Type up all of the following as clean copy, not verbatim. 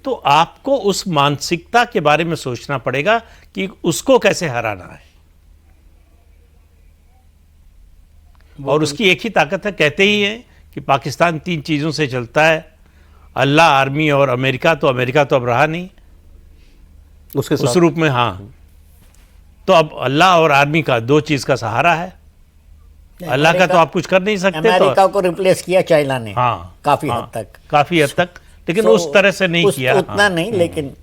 तो आपको उस मानसिकता के बारे में सोचना पड़ेगा कि उसको कैसे हराना है। और उसकी एक ही ताकत है, कहते ही है कि पाकिस्तान 3 चीज़ों से चलता है, अल्लाह, आर्मी और अमेरिका। तो अमेरिका तो अब रहा नहीं उसके उस रूप में। हाँ, तो अब अल्लाह और आर्मी का 2 चीज़ का सहारा है। अल्लाह का तो आप कुछ कर नहीं सकते। अमेरिका को रिप्लेस किया चाइना ने। हाँ, काफी हद तक, काफी हद तक, लेकिन उस तरह से नहीं किया, उतना नहीं, लेकिन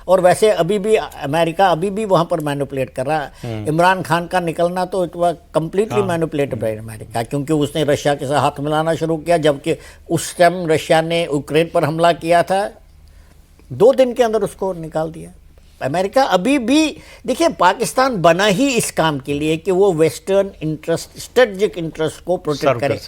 और वैसे अभी भी अमेरिका अभी भी वहां पर मैनिपुलेट कर रहा है। इमरान खान का निकलना तो it was completely manipulated by America, क्योंकि उसने रशिया के साथ हाथ मिलाना शुरू किया, जबकि उस टाइम रशिया ने यूक्रेन पर हमला किया था, 2 दिन के अंदर उसको निकाल दिया। अमेरिका अभी भी, देखिए, पाकिस्तान बना ही इस काम के लिए कि वो वेस्टर्न इंटरेस्ट, स्ट्रेटेजिक इंटरेस्ट को प्रोटेक्ट करे।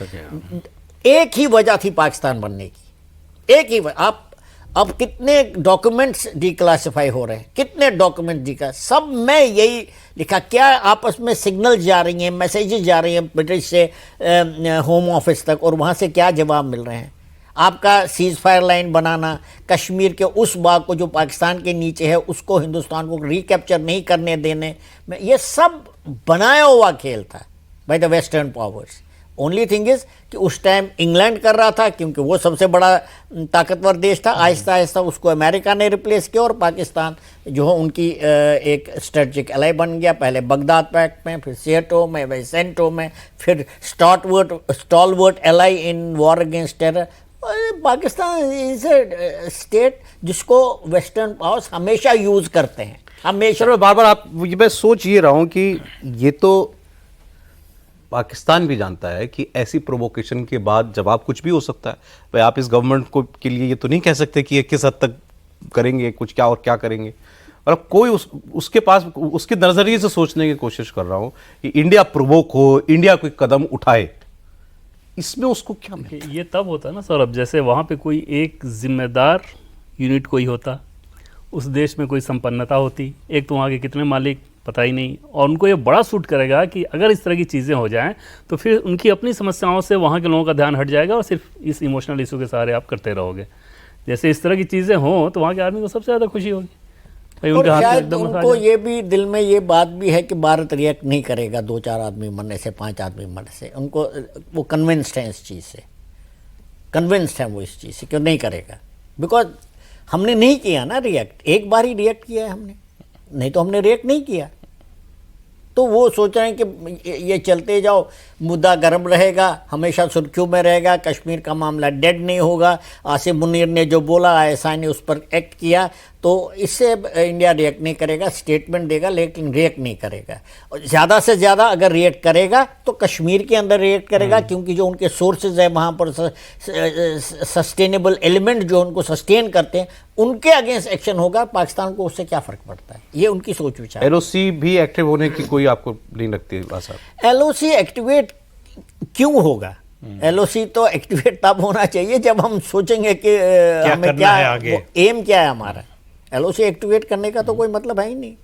एक ही वजह थी पाकिस्तान बनने की, एक ही वजह। आप अब कितने डॉक्यूमेंट्स डिक्लासिफाई हो रहे हैं, कितने डॉक्यूमेंट डिक्ला, सब में यही लिखा, क्या आपस में सिग्नल जा रही हैं, मैसेजेस जा रही हैं ब्रिटिश से होम ऑफिस तक, और वहाँ से क्या जवाब मिल रहे हैं। आपका सीज फायर लाइन बनाना, कश्मीर के उस भाग को जो पाकिस्तान के नीचे है उसको हिंदुस्तान को रिकैप्चर नहीं करने देने में, ये सब बनाया हुआ खेल था by the western powers. Only thing is कि उस टाइम इंग्लैंड कर रहा था, क्योंकि वो सबसे बड़ा ताकतवर देश था। आहिस्ता आहिस्ता उसको अमेरिका ने रिप्लेस किया, और पाकिस्तान जो है उनकी एक स्ट्रेटजिक एलाई बन गया। पहले बगदाद पैक्ट में, फिर सिएटो में, फिर सेंटो में, फिर stalwart ally in war against terror. Pakistan is a state जिसको वेस्टर्न पावर्स हमेशा यूज करते हैं, हमेशा। बार बार आप, मैं सोच ये रहा हूं कि ये तो पाकिस्तान भी जानता है कि ऐसी प्रोवोकेशन के बाद जवाब कुछ भी हो सकता है। भाई, आप इस गवर्नमेंट को के लिए ये तो नहीं कह सकते कि ये किस हद तक करेंगे कुछ, क्या और क्या करेंगे। और अब कोई उसके पास, उसके नजरिए से सोचने की कोशिश कर रहा हूं कि इंडिया प्रोवोक हो, इंडिया कोई कदम उठाए, इसमें उसको क्या मिलता है? ये तब होता है ना सर, अब जैसे वहाँ पे कोई एक जिम्मेदार यूनिट कोई होता, उस देश में कोई संपन्नता होती, एक तो वहाँ के कितने मालिक पता ही नहीं, और उनको ये बड़ा सूट करेगा कि अगर इस तरह की चीज़ें हो जाएं तो फिर उनकी अपनी समस्याओं से वहाँ के लोगों का ध्यान हट जाएगा और सिर्फ इस इमोशनल इशू के सहारे आप करते रहोगे। जैसे इस तरह की चीज़ें हों तो वहाँ के आदमी को सबसे ज़्यादा खुशी होगी। और शायद उनको ये भी दिल में ये बात भी है कि भारत रिएक्ट नहीं करेगा 2-4 आदमी मरने से, 5 आदमी मरने से। उनको वो कन्विंस्ड हैं इस चीज़ से, कन्विंस्ड हैं वो इस चीज़ से, क्यों नहीं करेगा, बिकॉज हमने नहीं किया ना रिएक्ट। एक बार ही रिएक्ट किया है हमने, नहीं तो हमने रिएक्ट नहीं किया। तो वो सोच रहे हैं कि ये चलते जाओ, मुद्दा गर्म रहेगा, हमेशा सुर्खियों में रहेगा, कश्मीर का मामला डेड नहीं होगा। आसिफ मुनीर ने जो बोला, ISI ने उस पर एक्ट किया, तो इससे इंडिया रिएक्ट नहीं करेगा, स्टेटमेंट देगा लेकिन रिएक्ट नहीं करेगा। और ज़्यादा से ज़्यादा अगर रिएक्ट करेगा तो कश्मीर के अंदर रिएक्ट करेगा, क्योंकि जो उनके सोर्सेज है वहाँ पर सस्टेनेबल एलिमेंट जो उनको सस्टेन करते हैं, उनके अगेंस्ट एक्शन होगा। पाकिस्तान को उससे क्या फ़र्क पड़ता है, ये उनकी सोच विचार। LOC भी एक्टिव होने की कोई आपको नहीं लगती आशा? LOC एक्टिवेट क्यों होगा? LOC तो एक्टिवेट तब होना चाहिए जब हम सोचेंगे कि हमें क्या है, एम क्या है हमारा। LOC एक्टिवेट करने का तो कोई मतलब है ही नहीं,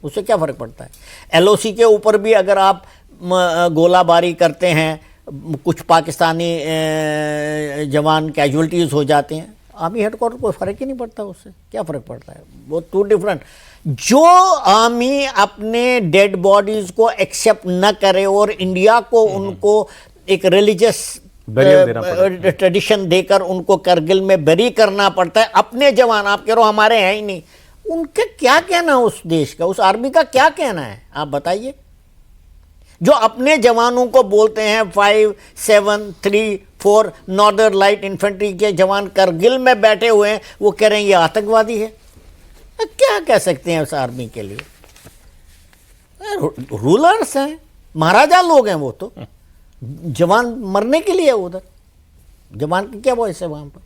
उससे क्या फ़र्क पड़ता है। LOC के ऊपर भी अगर आप गोलाबारी करते हैं, कुछ पाकिस्तानी जवान कैजुअल्टीज हो जाते हैं, आर्मी हेडक्वार्टर को फ़र्क ही नहीं पड़ता, उससे क्या फ़र्क पड़ता है। वो टू डिफरेंट। जो आर्मी अपने डेड बॉडीज़ को एक्सेप्ट न करे और इंडिया को उनको एक रिलीजियस ट्रेडिशन देकर उनको करगिल में बरी करना पड़ता है, अपने जवान, आप कह रहे हो हमारे हैं ही नहीं, उनके क्या कहना है उस देश का, उस आर्मी का क्या कहना है, आप बताइए। जो अपने जवानों को बोलते हैं 5, 7, 3, 4 नॉर्दर्न लाइट इन्फेंट्री के जवान करगिल में बैठे हुए हैं, वो कह रहे हैं ये आतंकवादी है। क्या कह सकते हैं उस आर्मी के लिए? रूलर्स हैं, महाराजा लोग हैं वो तो। जवान मरने के लिए उधर, जवान की क्या वॉइस है वहाँ पर?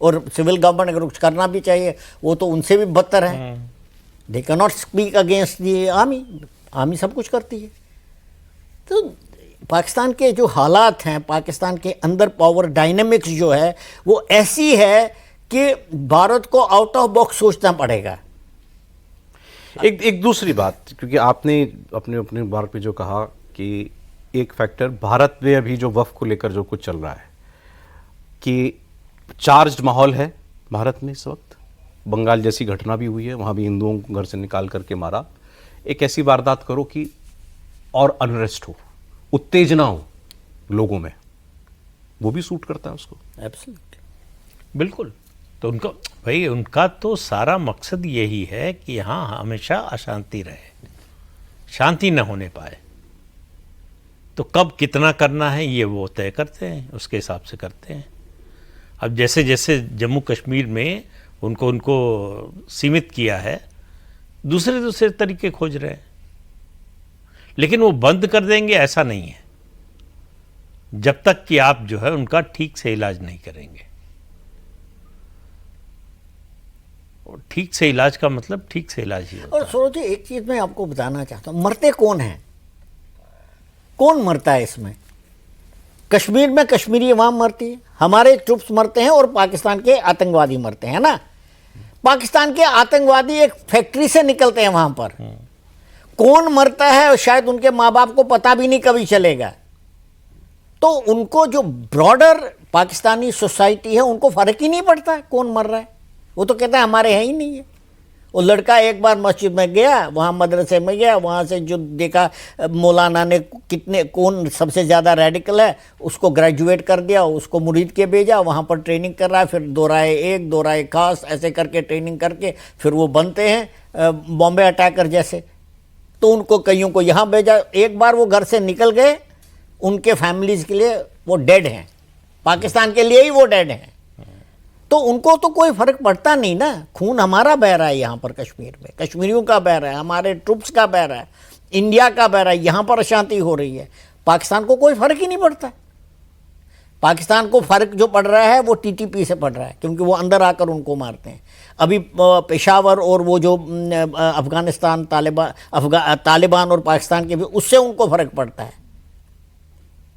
और सिविल गवर्नमेंट अगर कुछ करना भी चाहिए, वो तो उनसे भी बदतर है। They can not speak against the army, army सब कुछ करती है। तो पाकिस्तान के जो हालात हैं, पाकिस्तान के अंदर पावर डायनेमिक्स जो है वो ऐसी है कि भारत को आउट ऑफ बॉक्स सोचना पड़ेगा। एक दूसरी बात, क्योंकि आपने अपने बार पे जो कहा कि एक फैक्टर भारत में अभी जो वफ़ को लेकर जो कुछ चल रहा है कि चार्ज्ड माहौल है, भारत में इस वक्त? बंगाल जैसी घटना भी हुई है, वहाँ भी हिंदुओं को घर से निकाल करके मारा। एक ऐसी वारदात करो कि और अनरेस्ट हो, उत्तेजना हो लोगों में, वो भी सूट करता है उसको। एब्सोल्युटली। बिल्कुल। तो उनका भाई, उनका तो सारा मकसद यही है कि यहाँ हमेशा अशांति रहे, शांति न होने पाए। तो कब कितना करना है ये वो तय करते हैं, उसके हिसाब से करते हैं। अब जैसे जैसे जम्मू कश्मीर में उनको सीमित किया है, दूसरे दूसरे तरीके खोज रहे हैं, लेकिन वो बंद कर देंगे ऐसा नहीं है, जब तक कि आप जो है उनका ठीक से इलाज नहीं करेंगे। और ठीक से इलाज का मतलब ठीक से इलाज ही होता और सौरभ जी, एक चीज मैं आपको बताना चाहता हूं, मरते कौन हैं? कौन मरता है इसमें? कश्मीर में कश्मीरी अवाम मरती है, हमारे ट्रूप्स मरते हैं, और पाकिस्तान के आतंकवादी मरते हैं ना। पाकिस्तान के आतंकवादी एक फैक्ट्री से निकलते हैं वहां पर। कौन मरता है और शायद उनके माँ बाप को पता भी नहीं कभी चलेगा। तो उनको जो ब्रॉडर पाकिस्तानी सोसाइटी है उनको फर्क ही नहीं पड़ता है कौन मर रहा है। वो तो कहता है हमारे हैं ही नहीं है। वो लड़का एक बार मस्जिद में गया, वहाँ मदरसे में गया, वहाँ से जो देखा मौलाना ने कौन सबसे ज़्यादा रेडिकल है उसको ग्रेजुएट कर दिया, उसको मुरीद के भेजा, वहाँ पर ट्रेनिंग कर रहा है, फिर 2 राय 1 2 राय खास ऐसे करके ट्रेनिंग करके फिर वो बनते हैं बॉम्बे अटैकर जैसे। तो उनको कईयों को यहाँ भेजा, एक बार वो घर से निकल गए, उनके फैमिलीज़ के लिए वो डेड हैं, पाकिस्तान के लिए ही वो डेड हैं। तो उनको तो कोई फर्क पड़ता नहीं ना। खून हमारा बह रहा है यहाँ पर कश्मीर में, कश्मीरियों का बह रहा है, हमारे ट्रूप्स का बह रहा है, इंडिया का बह रहा है, यहाँ पर अशांति हो रही है। पाकिस्तान को कोई फर्क ही नहीं पड़ता। पाकिस्तान को फर्क जो पड़ रहा है वो टीटीपी से पड़ रहा है, क्योंकि वो अंदर आकर उनको मारते हैं। अभी पेशावर और वो जो अफगानिस्तान तालिबान और पाकिस्तान के भी, उससे उनको फर्क पड़ता है।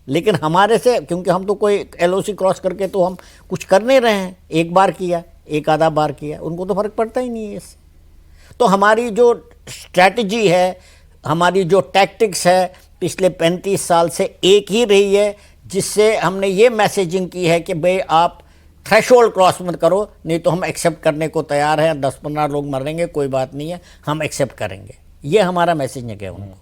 लेकिन हमारे से, क्योंकि हम तो कोई LOC क्रॉस करके तो हम कुछ कर नहीं रहे हैं, एक बार किया, एक आधा बार किया, उनको तो फर्क पड़ता ही नहीं है इससे। तो हमारी जो स्ट्रैटेजी है, हमारी जो टैक्टिक्स है, पिछले 35 साल से एक ही रही है, जिससे हमने ये मैसेजिंग की है कि भाई आप थ्रेशोल्ड क्रॉस मत करो, नहीं तो हम एक्सेप्ट करने को तैयार हैं। 10-15 लोग मरेंगे, कोई बात नहीं है, हम एक्सेप्ट करेंगे। ये हमारा मैसेज है उनको।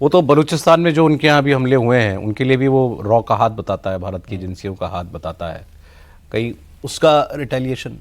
वो तो बलूचिस्तान में जो उनके यहाँ भी हमले हुए हैं, उनके लिए भी वो रॉ का हाथ बताता है, भारत की एजेंसियों का हाथ बताता है, कहीं उसका रिटेलिएशन